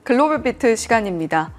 글로벌 비트 시간입니다.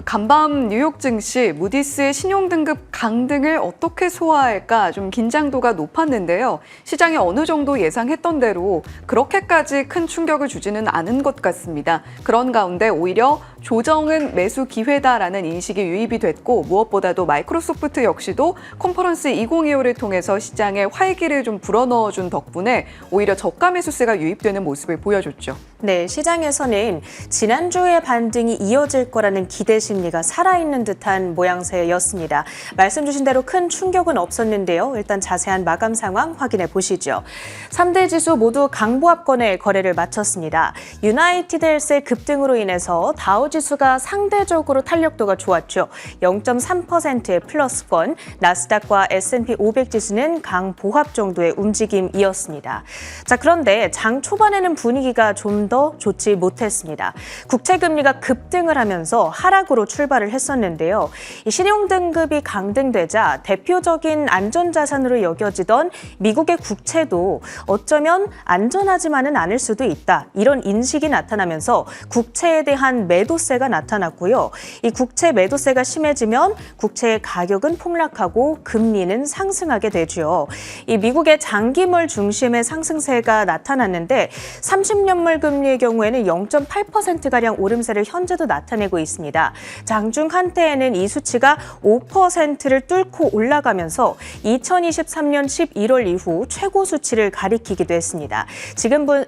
간밤 뉴욕 증시, 무디스의 신용등급 강등을 어떻게 소화할까 좀 긴장도가 높았는데요. 시장이 어느 정도 예상했던 대로 그렇게까지 큰 충격을 주지는 않은 것 같습니다. 그런 가운데 오히려 조정은 매수 기회다라는 인식이 유입이 됐고 무엇보다도 마이크로소프트 역시도 컨퍼런스 2025를 통해서 시장에 활기를 좀 불어넣어준 덕분에 오히려 저가 매수세가 유입되는 모습을 보여줬죠. 네, 시장에서는 지난주의 반등이 이어질 거라는 기대 심리가 살아있는 듯한 모양새였습니다. 말씀 주신 대로 큰 충격은 없었는데요. 일단 자세한 마감 상황 확인해 보시죠. 3대 지수 모두 강보합권의 거래를 마쳤습니다. 유나이티드 헬스의 급등으로 인해서 다우지수가 상대적으로 탄력도가 좋았죠. 0.3%의 플러스권, 나스닥과 S&P 500 지수는 강보합 정도의 움직임이었습니다. 자, 그런데 장 초반에는 분위기가 좀 더 좋지 못했습니다. 국채금리가 급등을 하면서 하락으로 출발을 했었는데요. 이 신용등급이 강등되자 대표적인 안전자산으로 여겨지던 미국의 국채도 어쩌면 안전하지만은 않을 수도 있다. 이런 인식이 나타나면서 국채에 대한 매도세가 나타났고요. 이 국채 매도세가 심해지면 국채의 가격은 폭락하고 금리는 상승하게 되죠. 이 미국의 장기물 중심의 상승세가 나타났는데 30년물 금리의 경우에는 0.8%가량 오름세를 현재도 나타내고 있습니다. 장중 한때에는 이 수치가 5%를 뚫고 올라가면서 2023년 11월 이후 최고 수치를 가리키기도 했습니다.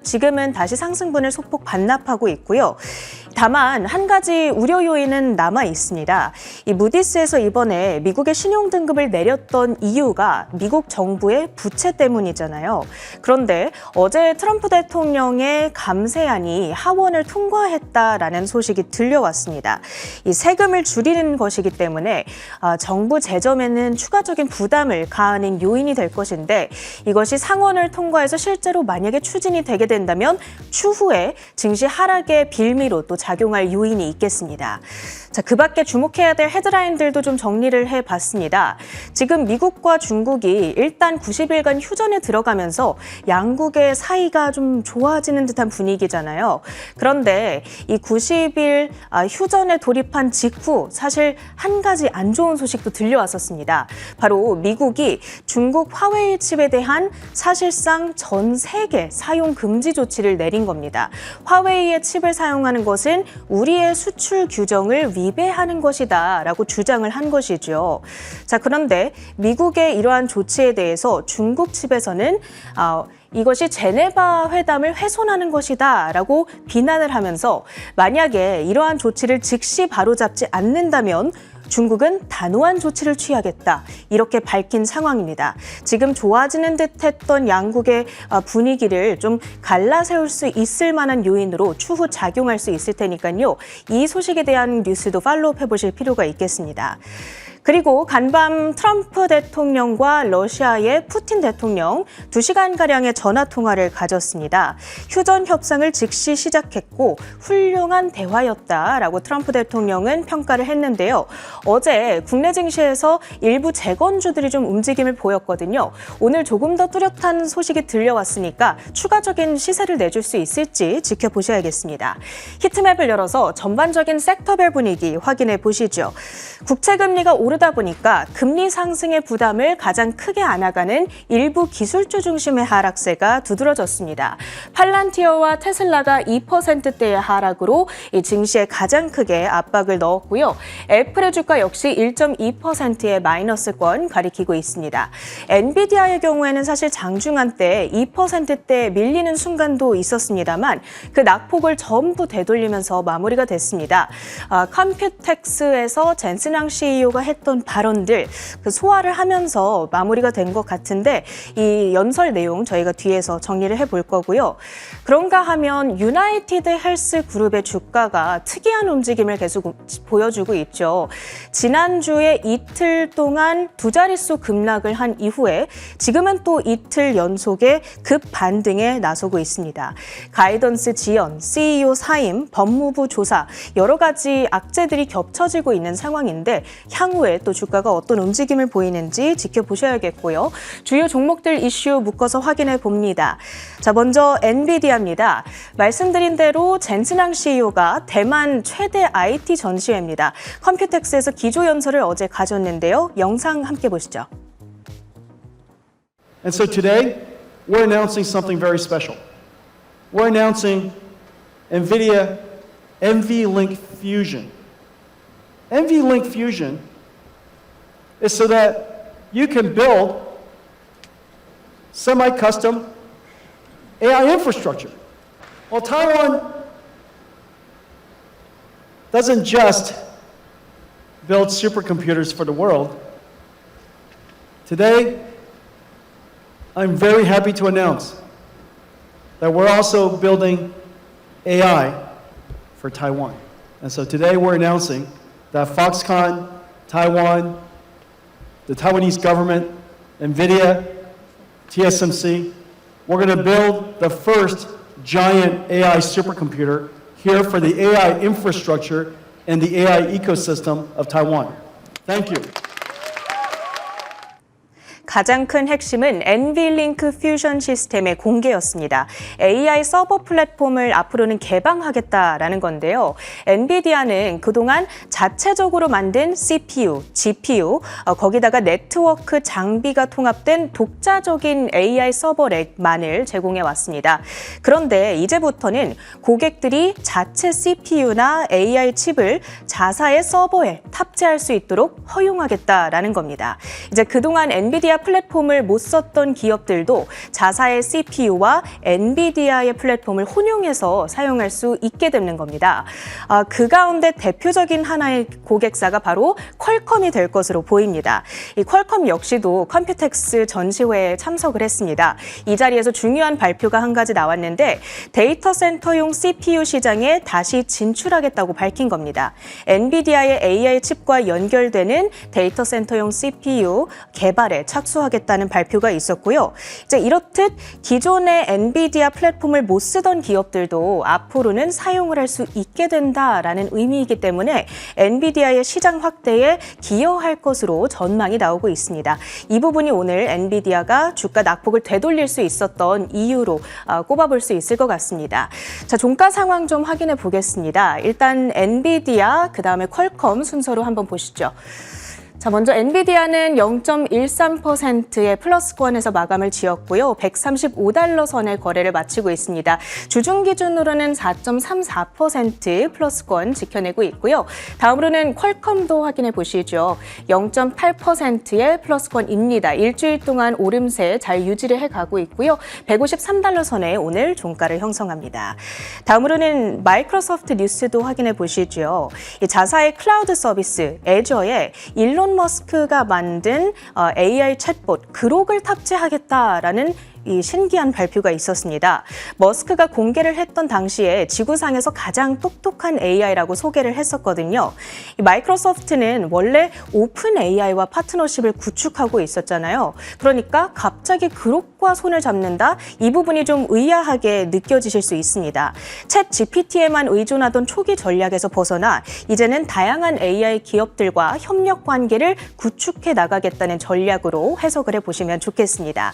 지금은 다시 상승분을 소폭 반납하고 있고요. 다만 한 가지 우려 요인은 남아 있습니다. 이 무디스에서 이번에 미국의 신용등급을 내렸던 이유가 미국 정부의 부채 때문이잖아요. 그런데 어제 트럼프 대통령의 감세안이 하원을 통과했다라는 소식이 들려왔습니다. 이 세금을 줄이는 것이기 때문에 정부 재정에는 추가적인 부담을 가하는 요인이 될 것인데 이것이 상원을 통과해서 실제로 만약에 추진이 되게 된다면 추후에 증시 하락의 빌미로 또 작용할 요인이 있겠습니다. 자, 그 밖에 주목해야 될 헤드라인들도 좀 정리를 해봤습니다. 지금 미국과 중국이 일단 90일간 휴전에 들어가면서 양국의 사이가 좀 좋아지는 듯한 분위기잖아요. 그런데 이 90일 휴전에 돌입한 직후 사실 한 가지 안 좋은 소식도 들려왔었습니다. 바로 미국이 중국 화웨이 칩에 대한 사실상 전 세계 사용 금지 조치를 내린 겁니다. 화웨이의 칩을 사용하는 것은 우리의 수출 규정을 위배하는 것이다 라고 주장을 한 것이죠. 자, 그런데 미국의 이러한 조치에 대해서 중국 측에서는 이것이 제네바 회담을 훼손하는 것이다 라고 비난을 하면서 만약에 이러한 조치를 즉시 바로잡지 않는다면 중국은 단호한 조치를 취하겠다. 이렇게 밝힌 상황입니다. 지금 좋아지는 듯했던 양국의 분위기를 좀 갈라세울 수 있을 만한 요인으로 추후 작용할 수 있을 테니까요. 이 소식에 대한 뉴스도 팔로우해 보실 필요가 있겠습니다. 그리고 간밤 트럼프 대통령과 러시아의 푸틴 대통령 2시간가량의 전화통화를 가졌습니다. 휴전 협상을 즉시 시작했고 훌륭한 대화였다라고 트럼프 대통령은 평가를 했는데요. 어제 국내 증시에서 일부 재건주들이 좀 움직임을 보였거든요. 오늘 조금 더 뚜렷한 소식이 들려왔으니까 추가적인 시세를 내줄 수 있을지 지켜보셔야겠습니다. 히트맵을 열어서 전반적인 섹터별 분위기 확인해 보시죠. 국채금리가 오르다 보니까 금리 상승의 부담을 가장 크게 안아가는 일부 기술주 중심의 하락세가 두드러졌습니다. 팔란티어와 테슬라가 2%대의 하락으로 이 증시에 가장 크게 압박을 넣었고요. 애플의 주가 역시 1.2%의 마이너스권 가리키고 있습니다. 엔비디아의 경우에는 사실 장중한 때 2%대 밀리는 순간도 있었습니다만 그 낙폭을 전부 되돌리면서 마무리가 됐습니다. 컴퓨텍스에서 젠슨왕 CEO가 했던 발언들 소화를 하면서 마무리가 된 것 같은데 이 연설 내용 저희가 뒤에서 정리를 해볼 거고요. 그런가 하면 유나이티드 헬스 그룹의 주가가 특이한 움직임을 계속 보여주고 있죠. 지난주에 이틀 동안 두 자릿수 급락을 한 이후에 지금은 또 이틀 연속의 급반등에 나서고 있습니다. 가이던스 지연, CEO 사임, 법무부 조사 여러 가지 악재들이 겹쳐지고 있는 상황인데 향후에 이후에 또 주가가 어떤 움직임을 보이는지 지켜보셔야겠고요. 주요 종목들 이슈 묶어서 확인해 봅니다. 자, 먼저 엔비디아입니다. 말씀드린 대로 젠슨항 CEO가 대만 최대 IT 전시회입니다. 컴퓨텍스에서 기조연설을 어제 가졌는데요. 영상 함께 보시죠. And so today, we're announcing something very special. We're announcing NVIDIA NVLink Fusion. NVLink Fusion is so that you can build semi-custom AI infrastructure. Well, Taiwan doesn't just build supercomputers for the world. Today, I'm very happy to announce that we're also building AI for Taiwan. And so today we're announcing that Foxconn, Taiwan, the Taiwanese government, NVIDIA, TSMC, we're going to build the first giant AI supercomputer here for the AI infrastructure and the AI ecosystem of Taiwan. Thank you. 가장 큰 핵심은 NVLink 퓨전 시스템의 공개였습니다. AI 서버 플랫폼을 앞으로는 개방하겠다라는 건데요. 엔비디아는 그동안 자체적으로 만든 CPU, GPU, 거기다가 네트워크 장비가 통합된 독자적인 AI 서버 렉만을 제공해 왔습니다. 그런데 이제부터는 고객들이 자체 CPU나 AI 칩을 자사의 서버에 탑재할 수 있도록 허용하겠다라는 겁니다. 이제 그동안 엔비디아 플랫폼을 못 썼던 기업들도 자사의 CPU와 엔비디아의 플랫폼을 혼용해서 사용할 수 있게 되는 겁니다. 그 가운데 대표적인 하나의 고객사가 바로 퀄컴이 될 것으로 보입니다. 이 퀄컴 역시도 컴퓨텍스 전시회에 참석을 했습니다. 이 자리에서 중요한 발표가 한 가지 나왔는데 데이터 센터용 CPU 시장에 다시 진출하겠다고 밝힌 겁니다. 엔비디아의 AI 칩과 연결되는 데이터 센터용 CPU 개발에 착수하겠다는 발표가 있었고요. 이제 이렇듯 기존의 엔비디아 플랫폼을 못 쓰던 기업들도 앞으로는 사용을 할 수 있게 된다라는 의미이기 때문에 엔비디아의 시장 확대에 기여할 것으로 전망이 나오고 있습니다. 이 부분이 오늘 엔비디아가 주가 낙폭을 되돌릴 수 있었던 이유로 꼽아볼 수 있을 것 같습니다. 자, 종가 상황 좀 확인해 보겠습니다. 일단 엔비디아, 그 다음에 퀄컴 순서로 한번 보시죠. 자, 먼저 엔비디아는 0.13%의 플러스권에서 마감을 지었고요. 135달러 선의 거래를 마치고 있습니다. 주중 기준으로는 4.34% 플러스권 지켜내고 있고요. 다음으로는 퀄컴도 확인해 보시죠. 0.8%의 플러스권입니다. 일주일 동안 오름세 잘 유지를 해가고 있고요. 153달러 선에 오늘 종가를 형성합니다. 다음으로는 마이크로소프트 뉴스도 확인해 보시죠. 이 자사의 클라우드 서비스 애저에 일론 머스크가 만든 AI 챗봇 그록을 탑재하겠다라는 이 신기한 발표가 있었습니다. 머스크가 공개를 했던 당시에 지구상에서 가장 똑똑한 AI라고 소개를 했었거든요. 이 마이크로소프트는 원래 오픈 AI와 파트너십을 구축하고 있었잖아요. 그러니까 갑자기 그록과 손을 잡는다? 이 부분이 좀 의아하게 느껴지실 수 있습니다. 챗 GPT에만 의존하던 초기 전략에서 벗어나 이제는 다양한 AI 기업들과 협력 관계를 구축해 나가겠다는 전략으로 해석을 해보시면 좋겠습니다.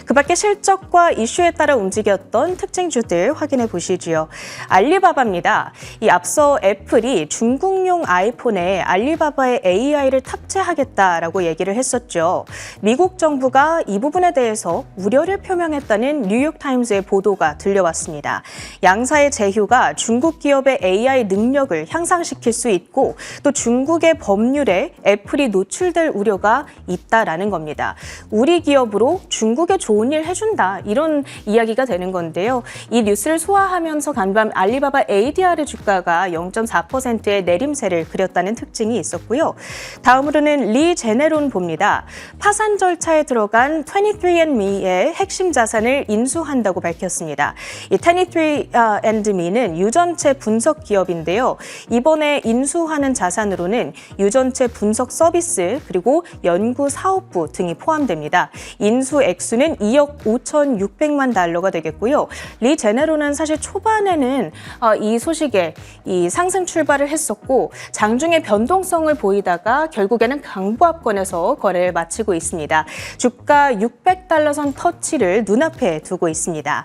그 밖에 실적과 이슈에 따라 움직였던 특징주들 확인해 보시지요. 알리바바입니다. 이 앞서 애플이 중국용 아이폰에 알리바바의 AI를 탑재하겠다라고 얘기를 했었죠. 미국 정부가 이 부분에 대해서 우려를 표명했다는 뉴욕타임스의 보도가 들려왔습니다. 양사의 제휴가 중국 기업의 AI 능력을 향상시킬 수 있고 또 중국의 법률에 애플이 노출될 우려가 있다라는 겁니다. 우리 기업으로 중국에 좋은 일 해준다. 이런 이야기가 되는 건데요. 이 뉴스를 소화하면서 간밤 알리바바 ADR의 주가가 0.4%의 내림세를 그렸다는 특징이 있었고요. 다음으로는 리제네론 봅니다. 파산 절차에 들어간 23andMe의 핵심 자산을 인수한다고 밝혔습니다. 이 23andMe는 유전체 분석 기업인데요. 이번에 인수하는 자산으로는 유전체 분석 서비스 그리고 연구 사업부 등이 포함됩니다. 인수 액수는 2억 5,600만 달러가 되겠고요. 리 제네로는 사실 초반에는 이 소식에 이 상승 출발을 했었고 장중에 변동성을 보이다가 결국에는 강보합권에서 거래를 마치고 있습니다. 주가 600달러 선 터치를 눈앞에 두고 있습니다.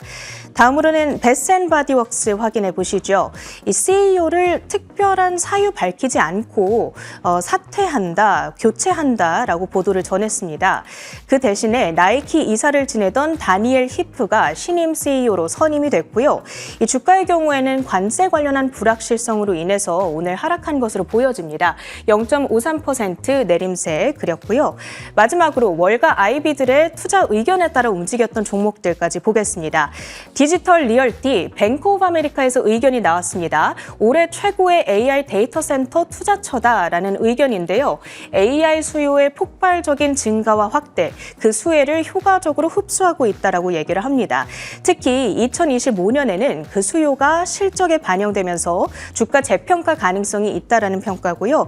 다음으로는 베스앤바디웍스 확인해 보시죠. 이 CEO를 특별한 사유 밝히지 않고 사퇴한다, 교체한다라고 보도를 전했습니다. 그 대신에 나이키 이사를 지내던 다니엘 히프가 신임 CEO로 선임이 됐고요. 이 주가의 경우에는 관세 관련한 불확실성으로 인해서 오늘 하락한 것으로 보여집니다. 0.53% 내림세 그렸고요. 마지막으로 월가 아이비들의 투자 의견에 따라 움직였던 종목들까지 보겠습니다. 디지털 리얼티 뱅크 오브 아메리카에서 의견이 나왔습니다. 올해 최고의 AI 데이터 센터 투자처다라는 의견인데요. AI 수요의 폭발적인 증가와 확대, 그 수혜를 효과적으로 흡수하고 있다라고 얘기를 합니다. 특히 2025년에는 그 수요가 실적에 반영되면서 주가 재평가 가능성이 있다라는 평가고요.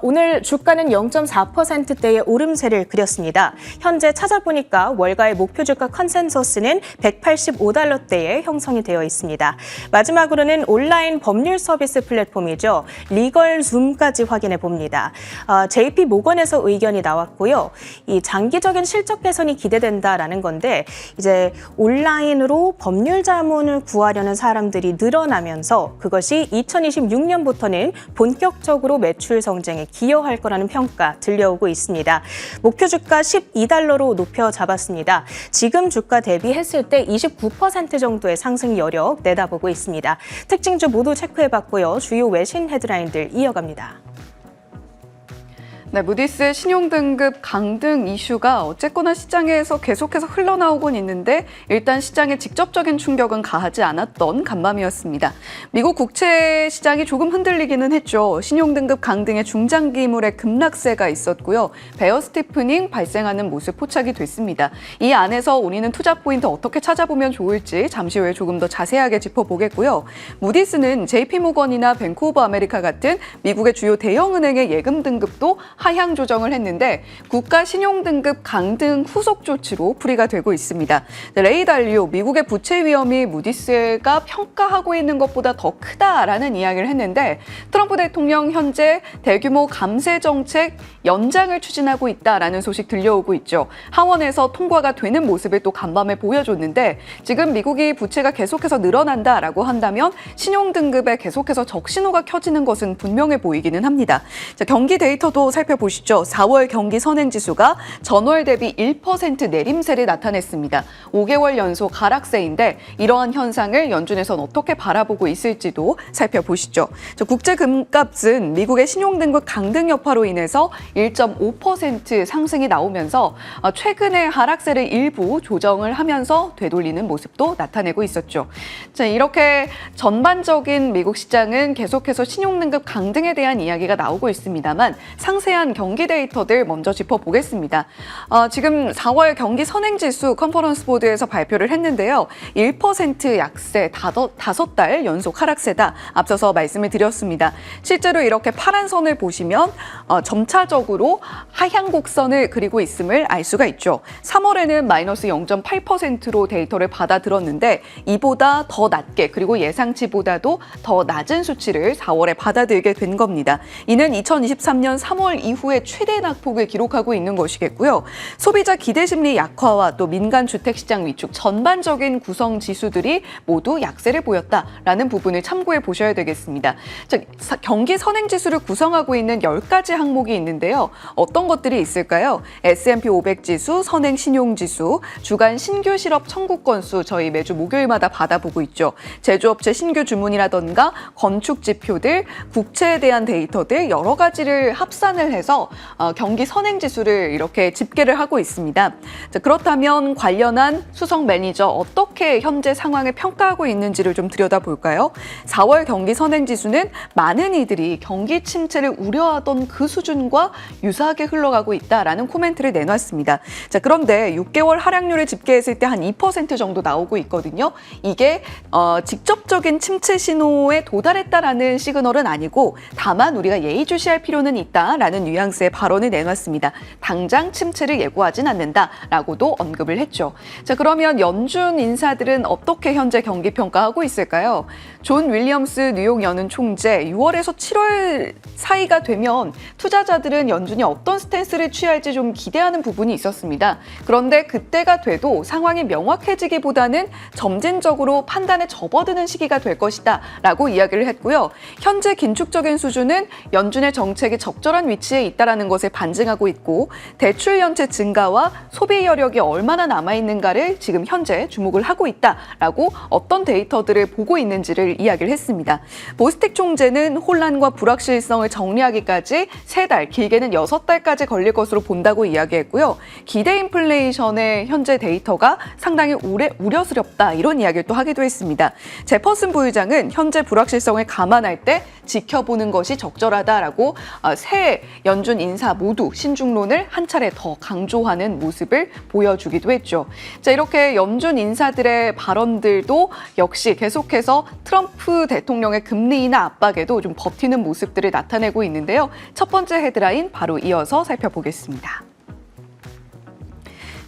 오늘 주가는 0.4%대의 오름세를 그렸습니다. 현재 찾아보니까 월가의 목표 주가 컨센서스는 185달러대에 형성이 되어 있습니다. 마지막으로는 온라인 법률 서비스 플랫폼이죠. 리걸줌까지 확인해 봅니다. JP 모건에서 의견이 나왔고요. 이 장기적인 실적 개선이 기대된다라는 건데 이제 온라인으로 법률 자문을 구하려는 사람들이 늘어나면서 그것이 2026년부터는 본격적으로 매출 성장에 기여할 거라는 평가 들려오고 있습니다. 목표 주가 12달러로 높여 잡았습니다. 지금 주가 대비했을 때 29% 정도의 상승 여력 내다보고 있습니다. 특징주 모두 체크해봤고요. 주요 외신 헤드라인들 이어갑니다. 네, 무디스 신용등급 강등 이슈가 어쨌거나 시장에서 계속해서 흘러나오곤 있는데 일단 시장에 직접적인 충격은 가하지 않았던 간밤이었습니다. 미국 국채 시장이 조금 흔들리기는 했죠. 신용등급 강등의 중장기물의 급락세가 있었고요. 베어 스티프닝 발생하는 모습 포착이 됐습니다. 이 안에서 우리는 투자 포인트 어떻게 찾아보면 좋을지 잠시 후에 조금 더 자세하게 짚어보겠고요. 무디스는 JP모건이나 뱅크 오브 아메리카 같은 미국의 주요 대형은행의 예금 등급도 하향 조정을 했는데 국가 신용등급 강등 후속 조치로 풀이가 되고 있습니다. 레이 달리오 미국의 부채 위험이 무디스가 평가하고 있는 것보다 더 크다라는 이야기를 했는데 트럼프 대통령 현재 대규모 감세 정책 연장을 추진하고 있다라는 소식 들려오고 있죠. 하원에서 통과가 되는 모습을 또 간밤에 보여줬는데 지금 미국이 부채가 계속해서 늘어난다라고 한다면 신용등급에 계속해서 적신호가 켜지는 것은 분명해 보이기는 합니다. 자, 경기 데이터도 살펴보시죠. 4월 경기 선행지수가 전월 대비 1% 내림세를 나타냈습니다. 5개월 연속 하락세인데 이러한 현상을 연준에선 어떻게 바라보고 있을지도 살펴보시죠. 국제 금값은 미국의 신용등급 강등 여파로 인해서 1.5% 상승이 나오면서 최근에 하락세를 일부 조정을 하면서 되돌리는 모습도 나타내고 있었죠. 자, 이렇게 전반적인 미국 시장은 계속해서 신용등급 강등에 대한 이야기가 나오고 있습니다만 상세한 경기 데이터들 먼저 짚어보겠습니다. 지금 4월 경기 선행지수 컨퍼런스 보드에서 발표를 했는데요. 1% 약세, 5달 연속 하락세다. 앞서서 말씀을 드렸습니다. 실제로 이렇게 파란 선을 보시면 점차적으로 하향 곡선을 그리고 있음을 알 수가 있죠. 3월에는 마이너스 0.8%로 데이터를 받아들었는데 이보다 더 낮게 그리고 예상치보다도 더 낮은 수치를 4월에 받아들게 된 겁니다. 이는 2023년 3월 이후에 최대 낙폭을 기록하고 있는 것이겠고요. 소비자 기대심리 약화와 또 민간 주택시장 위축 전반적인 구성 지수들이 모두 약세를 보였다라는 부분을 참고해 보셔야 되겠습니다. 자, 경기 선행지수를 구성하고 있는 10가지 항목이 있는데요. 어떤 것들이 있을까요? S&P 500 지수, 선행 신용지수, 주간 신규 실업 청구 건수 저희 매주 목요일마다 받아보고 있죠. 제조업체 신규 주문이라던가 건축 지표들, 국채에 대한 데이터들 여러 가지를 합산을 해서 경기 선행지수를 이렇게 집계를 하고 있습니다. 자, 그렇다면 관련한 수석 매니저 어떻게 현재 상황을 평가하고 있는지를 좀 들여다볼까요? 4월 경기 선행지수는 많은 이들이 경기 침체를 우려하던 그 수준과 유사하게 흘러가고 있다라는 코멘트를 내놨습니다. 자, 그런데 6개월 하락률을 집계했을 때 한 2% 정도 나오고 있거든요. 이게 직접적인 침체 신호에 도달했다라는 시그널은 아니고 다만 우리가 예의주시할 필요는 있다라는 뉘앙스의 발언을 내놨습니다. 당장 침체를 예고하진 않는다라고도 언급을 했죠. 자, 그러면 연준 인사들은 어떻게 현재 경기 평가하고 있을까요? 존 윌리엄스 뉴욕 연은 총재 6월에서 7월 사이가 되면 투자자들은 연준이 어떤 스탠스를 취할지 좀 기대하는 부분이 있었습니다. 그런데 그때가 돼도 상황이 명확해지기보다는 점진적으로 판단에 접어드는 시기가 될 것이다 라고 이야기를 했고요. 현재 긴축적인 수준은 연준의 정책이 적절한 위치에 있다는 것을 반증하고 있고 대출 연체 증가와 소비 여력이 얼마나 남아있는가를 지금 현재 주목을 하고 있다라고 어떤 데이터들을 보고 있는지를 이야기를 했습니다. 보스틱 총재는 혼란과 불확실성을 정리하기까지 3달, 길게는 6달까지 걸릴 것으로 본다고 이야기했고요. 기대 인플레이션의 현재 데이터가 상당히 우려스럽다 이런 이야기를 또 하기도 했습니다. 제퍼슨 부의장은 현재 불확실성을 감안할 때 지켜보는 것이 적절하다라고 새 연준 인사 모두 신중론을 한 차례 더 강조하는 모습을 보여주기도 했죠. 자, 이렇게 연준 인사들의 발언들도 역시 계속해서 트럼프 대통령의 금리 인하 압박에도 좀 버티는 모습들을 나타내고 있는데요. 첫 번째 헤드라인 바로 이어서 살펴보겠습니다.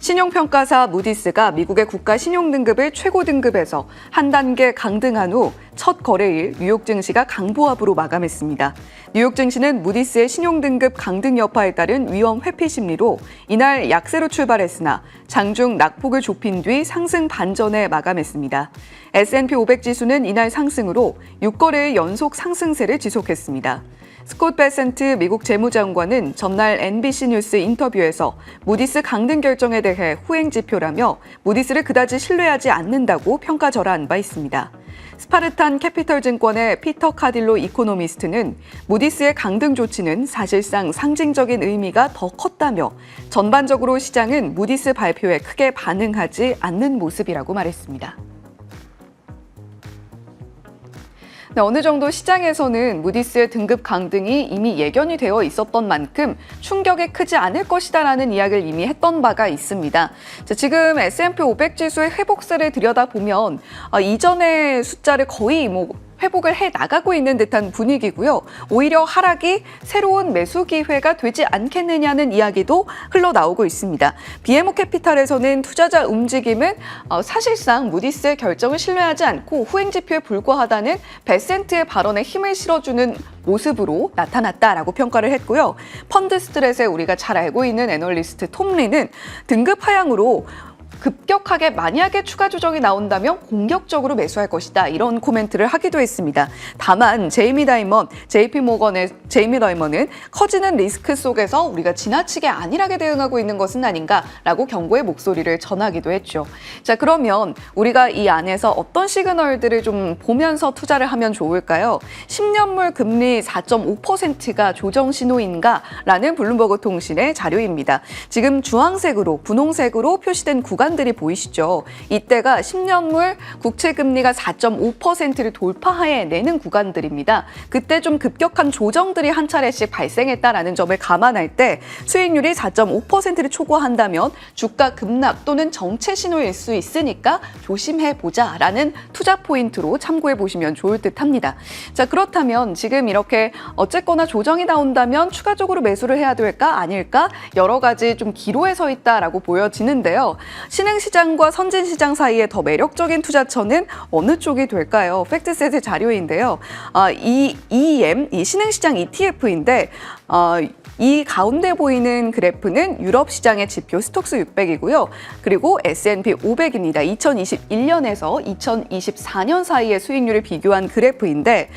신용평가사 무디스가 미국의 국가 신용등급을 최고 등급에서 한 단계 강등한 후 첫 거래일 뉴욕 증시가 강보합으로 마감했습니다. 뉴욕 증시는 무디스의 신용등급 강등 여파에 따른 위험 회피 심리로 이날 약세로 출발했으나 장중 낙폭을 좁힌 뒤 상승 반전에 마감했습니다. S&P 500 지수는 이날 상승으로 6거래일 연속 상승세를 지속했습니다. 스콧 베센트 미국 재무장관은 전날 NBC 뉴스 인터뷰에서 무디스 강등 결정에 대해 후행 지표라며 무디스를 그다지 신뢰하지 않는다고 평가절하한 바 있습니다. 스파르탄 캐피털 증권의 피터 카딜로 이코노미스트는 무디스의 강등 조치는 사실상 상징적인 의미가 더 컸다며 전반적으로 시장은 무디스 발표에 크게 반응하지 않는 모습이라고 말했습니다. 네, 어느 정도 시장에서는 무디스의 등급 강등이 이미 예견이 되어 있었던 만큼 충격이 크지 않을 것이다라는 이야기를 이미 했던 바가 있습니다. 자, 지금 S&P 500 지수의 회복세를 들여다보면 이전의 숫자를 거의 회복을 해 나가고 있는 듯한 분위기고요. 오히려 하락이 새로운 매수 기회가 되지 않겠느냐는 이야기도 흘러나오고 있습니다. BMO 캐피탈에서는 투자자 움직임은 사실상 무디스의 결정을 신뢰하지 않고 후행 지표에 불과하다는 베센트의 발언에 힘을 실어주는 모습으로 나타났다라고 평가를 했고요. 펀드 스트레스에 우리가 잘 알고 있는 애널리스트 톰리는 등급 하향으로 급격하게 만약에 추가 조정이 나온다면 공격적으로 매수할 것이다 이런 코멘트를 하기도 했습니다. 다만 JP 모건의 제이미 다이먼은 커지는 리스크 속에서 우리가 지나치게 안일하게 대응하고 있는 것은 아닌가라고 경고의 목소리를 전하기도 했죠. 자, 그러면 우리가 이 안에서 어떤 시그널들을 좀 보면서 투자를 하면 좋을까요? 10년물 금리 4.5%가 조정 신호인가라는 블룸버그 통신의 자료입니다. 지금 주황색으로 분홍색으로 표시된 구간들이 보이시죠? 이때가 10년물 국채 금리가 4.5%를 돌파해 내는 구간들입니다. 그때 좀 급격한 조정들이 한 차례씩 발생했다라는 점을 감안할 때 수익률이 4.5%를 초과한다면 주가 급락 또는 정체 신호일 수 있으니까 조심해보자라는 투자 포인트로 참고해 보시면 좋을 듯합니다. 자, 그렇다면 지금 이렇게 어쨌거나 조정이 나온다면 추가적으로 매수를 해야 될까 아닐까 여러 가지 좀 기로에 서 있다라고 보여지는데요. 신흥시장과 선진시장 사이에 더 매력적인 투자처는 어느 쪽이 될까요? 팩트셋의 자료인데요. 이 EM, 이 신흥시장 ETF인데 이 가운데 보이는 그래프는 유럽 시장의 지표 스톡스 600이고요. 그리고 S&P 500입니다. 2021년에서 2024년 사이의 수익률을 비교한 그래프인데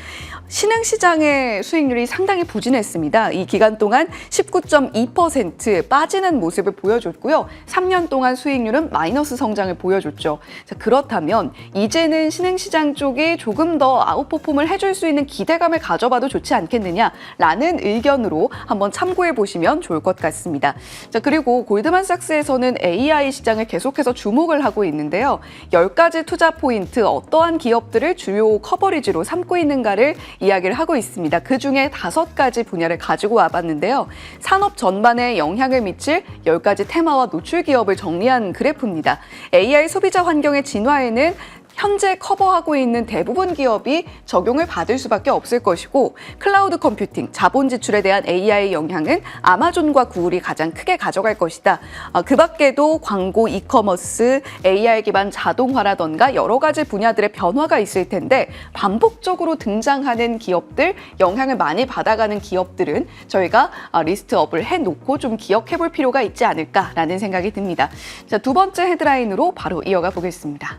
신흥시장의 수익률이 상당히 부진했습니다. 이 기간 동안 19.2% 빠지는 모습을 보여줬고요. 3년 동안 수익률은 마이너스 성장을 보여줬죠. 자, 그렇다면 이제는 신흥시장 쪽이 조금 더 아웃퍼폼을 해줄 수 있는 기대감을 가져봐도 좋지 않겠느냐라는 의견으로 한번 참고해 보시면 좋을 것 같습니다. 자, 그리고 골드만삭스에서는 AI 시장을 계속해서 주목을 하고 있는데요. 10가지 투자 포인트, 어떠한 기업들을 주요 커버리지로 삼고 있는가를 이야기를 하고 있습니다. 그중에 5가지 분야를 가지고 와봤는데요. 산업 전반에 영향을 미칠 10가지 테마와 노출 기업을 정리한 그래프입니다. AI 소비자 환경의 진화에는 현재 커버하고 있는 대부분 기업이 적용을 받을 수밖에 없을 것이고 클라우드 컴퓨팅, 자본 지출에 대한 AI 영향은 아마존과 구글이 가장 크게 가져갈 것이다. 그 밖에도 광고, 이커머스, AI 기반 자동화라던가 여러 가지 분야들의 변화가 있을 텐데 반복적으로 등장하는 기업들, 영향을 많이 받아가는 기업들은 저희가 리스트업을 해놓고 좀 기억해 볼 필요가 있지 않을까라는 생각이 듭니다. 자, 두 번째 헤드라인으로 바로 이어가 보겠습니다.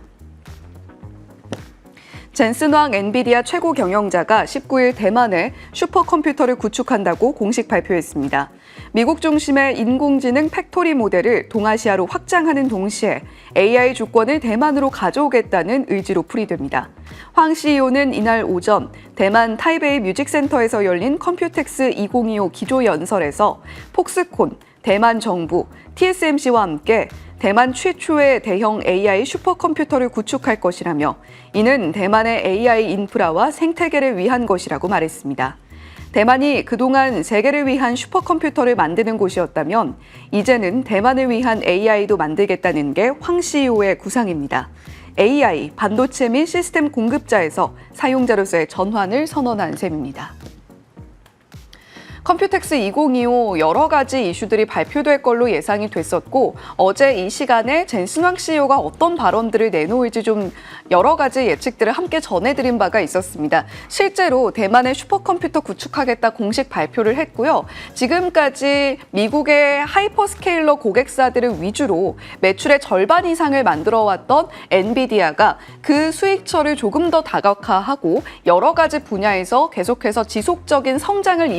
젠슨 황 엔비디아 최고 경영자가 19일 대만에 슈퍼컴퓨터를 구축한다고 공식 발표했습니다. 미국 중심의 인공지능 팩토리 모델을 동아시아로 확장하는 동시에 AI 주권을 대만으로 가져오겠다는 의지로 풀이됩니다. 황 CEO는 이날 오전 대만 타이베이 뮤직센터에서 열린 컴퓨텍스 2025 기조연설에서 폭스콘, 대만 정부, TSMC와 함께 대만 최초의 대형 AI 슈퍼컴퓨터를 구축할 것이라며 이는 대만의 AI 인프라와 생태계를 위한 것이라고 말했습니다. 대만이 그동안 세계를 위한 슈퍼컴퓨터를 만드는 곳이었다면 이제는 대만을 위한 AI도 만들겠다는 게 황 CEO의 구상입니다. AI, 반도체 및 시스템 공급자에서 사용자로서의 전환을 선언한 셈입니다. 컴퓨텍스 2025 여러 가지 이슈들이 발표될 걸로 예상이 됐었고 어제 이 시간에 젠슨 황 CEO가 어떤 발언들을 내놓을지 좀 여러 가지 예측들을 함께 전해드린 바가 있었습니다. 실제로 대만의 슈퍼컴퓨터 구축하겠다 공식 발표를 했고요. 지금까지 미국의 하이퍼스케일러 고객사들을 위주로 매출의 절반 이상을 만들어왔던 엔비디아가 그 수익처를 조금 더 다각화하고 여러 가지 분야에서 계속해서 지속적인 성장을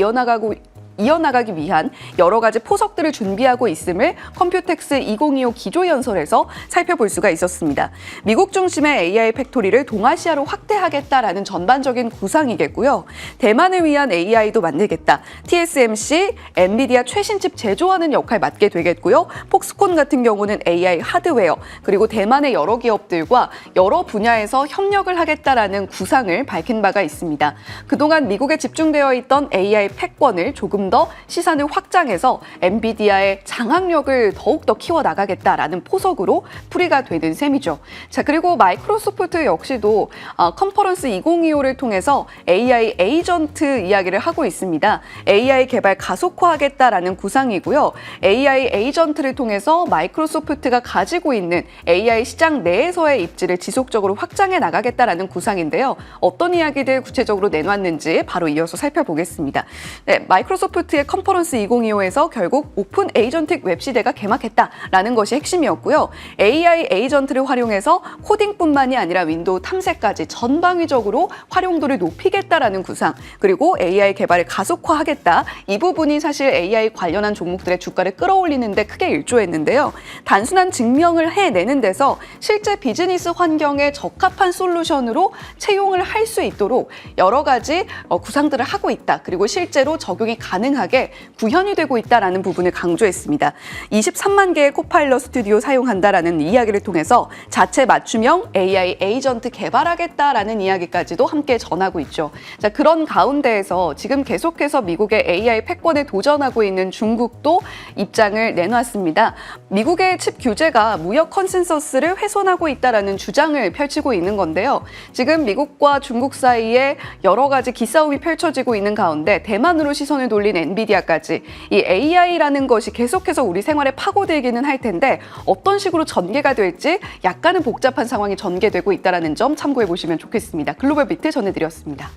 이어나가기 위한 여러 가지 포석들을 준비하고 있음을 컴퓨텍스 2025 기조연설에서 살펴볼 수가 있었습니다. 미국 중심의 AI 팩토리를 동아시아로 확대하겠다라는 전반적인 구상이겠고요. 대만을 위한 AI도 만들겠다. TSMC, 엔비디아 최신 칩 제조하는 역할 맡게 되겠고요. 폭스콘 같은 경우는 AI 하드웨어, 그리고 대만의 여러 기업들과 여러 분야에서 협력을 하겠다라는 구상을 밝힌 바가 있습니다. 그동안 미국에 집중되어 있던 AI 패권을 조금 더 시선을 확장해서 엔비디아의 장악력을 더욱더 키워나가겠다라는 포석으로 풀이가 되는 셈이죠. 자, 그리고 마이크로소프트 역시도 컨퍼런스 2025를 통해서 AI 에이전트 이야기를 하고 있습니다. AI 개발 가속화하겠다라는 구상이고요. AI 에이전트를 통해서 마이크로소프트가 가지고 있는 AI 시장 내에서의 입지를 지속적으로 확장해 나가겠다라는 구상인데요. 어떤 이야기들 구체적으로 내놨는지 바로 이어서 살펴보겠습니다. 네, 마이크로소프트의 컨퍼런스 2025에서 결국 오픈 에이전틱 웹 시대가 개막했다라는 것이 핵심이었고요. AI 에이전트를 활용해서 코딩뿐만이 아니라 윈도우 탐색까지 전방위적으로 활용도를 높이겠다라는 구상, 그리고 AI 개발을 가속화하겠다. 이 부분이 사실 AI 관련한 종목들의 주가를 끌어올리는 데 크게 일조했는데요. 단순한 증명을 해내는 데서 실제 비즈니스 환경에 적합한 솔루션으로 채용을 할 수 있도록 여러 가지 구상들을 하고 있다. 그리고 실제로 적용이 가능하게 구현이 되고 있다는 부분을 강조했습니다. 23만 개의 코파일럿 스튜디오 사용한다라는 이야기를 통해서 자체 맞춤형 AI 에이전트 개발하겠다라는 이야기까지도 함께 전하고 있죠. 자, 그런 가운데에서 지금 계속해서 미국의 AI 패권에 도전하고 있는 중국도 입장을 내놨습니다. 미국의 칩 규제가 무역 컨센서스를 훼손하고 있다라는 주장을 펼치고 있는 건데요. 지금 미국과 중국 사이에 여러 가지 기싸움이 펼쳐지고 있는 가운데 대만으로 시선을 돌린 엔비디아까지 이 AI라는 것이 계속해서 우리 생활에 파고들기는 할 텐데 어떤 식으로 전개가 될지 약간은 복잡한 상황이 전개되고 있다는 점 참고해 보시면 좋겠습니다. 글로벌 비트 전해드렸습니다.